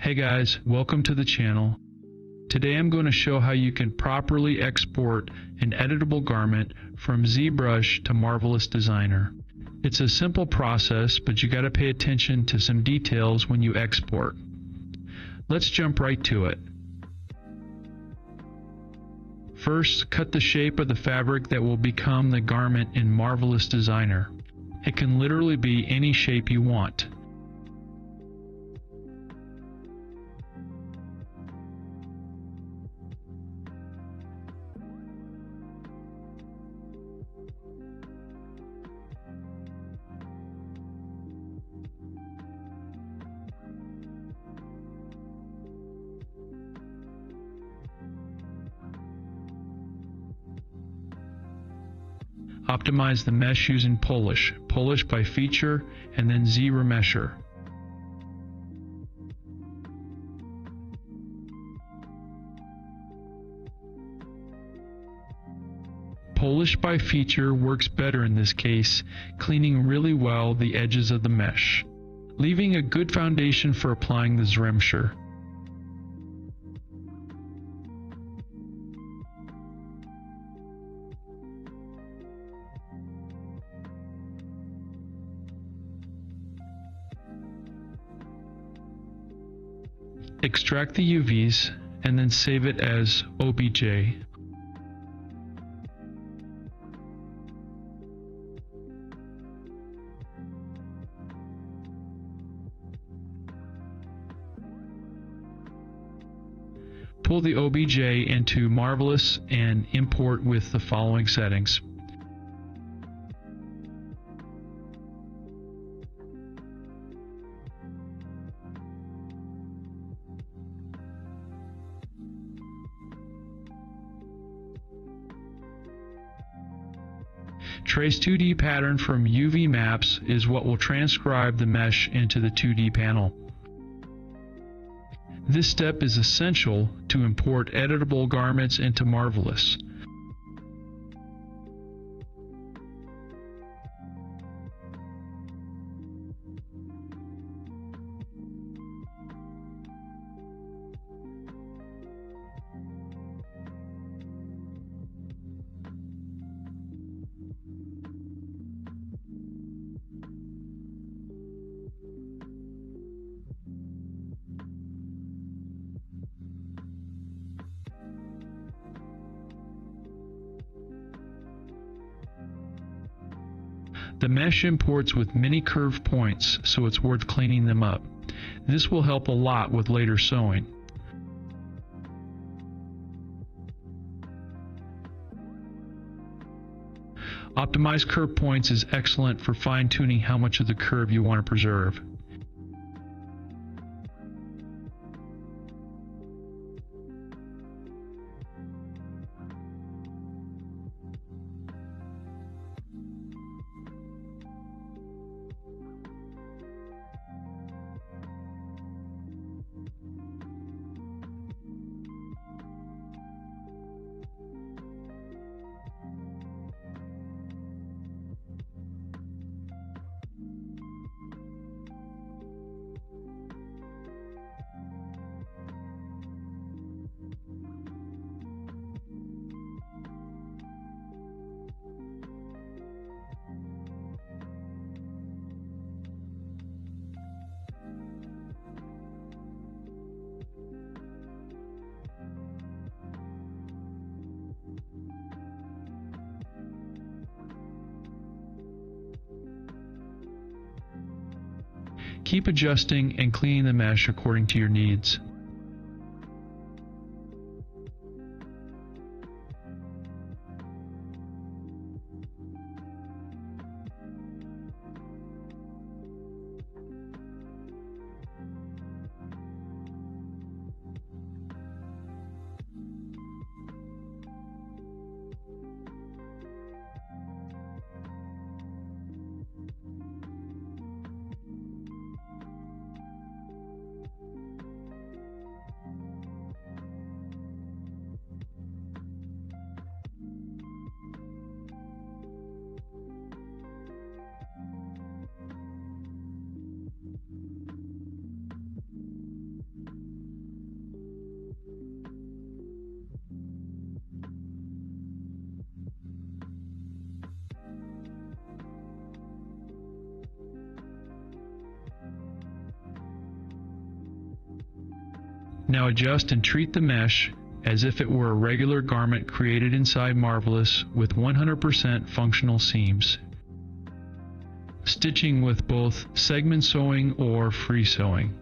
Hey guys, welcome to the channel. Today I'm going to show how you can properly export an editable garment from ZBrush to Marvelous Designer. It's a simple process, but you got to pay attention to some details when you export. Let's jump right to it. First, cut the shape of the fabric that will become the garment in Marvelous Designer. It can literally be any shape you want. Optimize the mesh using Polish by feature, and then Z remesher. Polish by feature works better in this case, cleaning really well the edges of the mesh, leaving a good foundation for applying the remesher. Extract the UVs and then save it as OBJ. Pull the OBJ into Marvelous and import with the following settings. Trace 2D pattern from UV maps is what will transcribe the mesh into the 2D panel. This step is essential to import editable garments into Marvelous. The mesh imports with many curved points, so it's worth cleaning them up. This will help a lot with later sewing. Optimize curve points is excellent for fine-tuning how much of the curve you want to preserve. Keep adjusting and cleaning the mesh according to your needs. Now adjust and treat the mesh as if it were a regular garment created inside Marvelous with 100% functional seams. Stitching with both segment sewing or free sewing.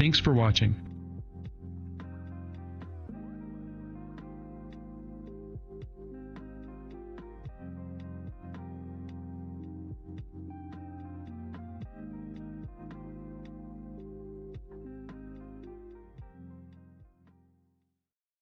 Thanks for watching.